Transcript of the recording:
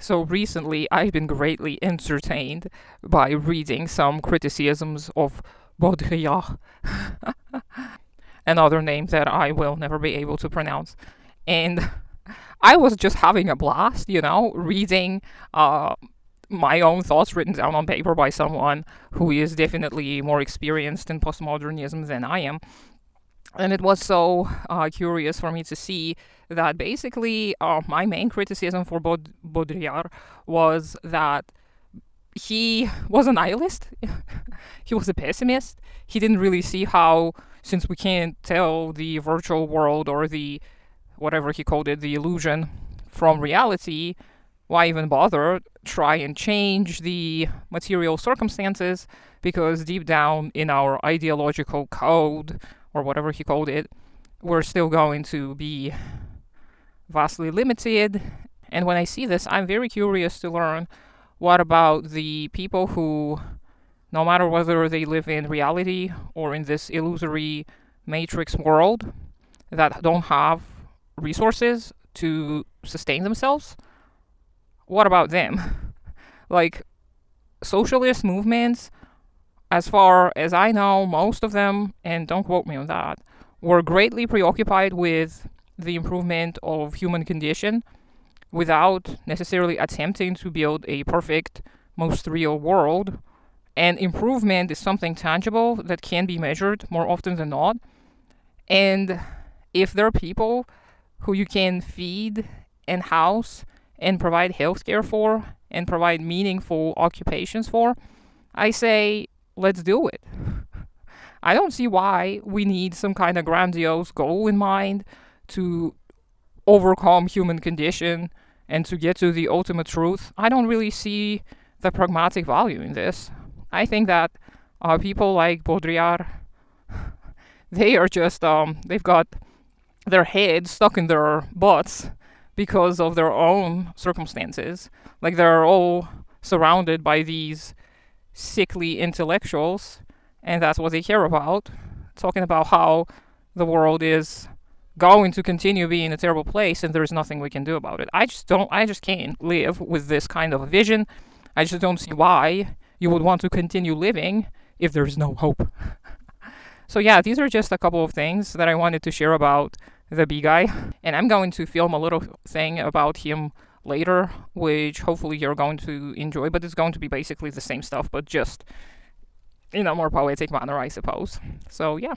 So recently, I've been greatly entertained by reading some criticisms of Baudrillard, another name that I will never be able to pronounce. And I was just having a blast, reading uh, my own thoughts written down on paper by someone who is definitely more experienced in postmodernism than I am. And it was so curious for me to see that basically my main criticism for Baudrillard was that he was a nihilist. He was a pessimist. He didn't really see how, since we can't tell the virtual world or the whatever he called it, the illusion from reality, why even bother try and change the material circumstances? Because deep down in our ideological code, or whatever he called it, we're still going to be vastly limited. And when I see this, I'm very curious to learn what about the people who, no matter whether they live in reality or in this illusory matrix world, that don't have resources to sustain themselves, what about them? Like, socialist movements, as far as I know, most of them, and don't quote me on that, were greatly preoccupied with the improvement of human condition without necessarily attempting to build a perfect, most real world. And improvement is something tangible that can be measured more often than not. And if there are people who you can feed and house and provide healthcare for and provide meaningful occupations for, I say, let's do it. I don't see why we need some kind of grandiose goal in mind to overcome human condition and to get to the ultimate truth. I don't really see the pragmatic value in this. I think that people like Baudrillard, they are just, they've got their heads stuck in their butts because of their own circumstances. Like, they're all surrounded by these sickly intellectuals, and that's what they care about, talking about how the world is going to continue being a terrible place and there's nothing we can do about it. I just can't live with this kind of a vision. I just don't see why you would want to continue living if there's no hope. So yeah, these are just a couple of things that I wanted to share about the bee guy, and I'm going to film a little thing about him later, which hopefully you're going to enjoy, but it's going to be basically the same stuff, but just in a more poetic manner, I suppose. So yeah.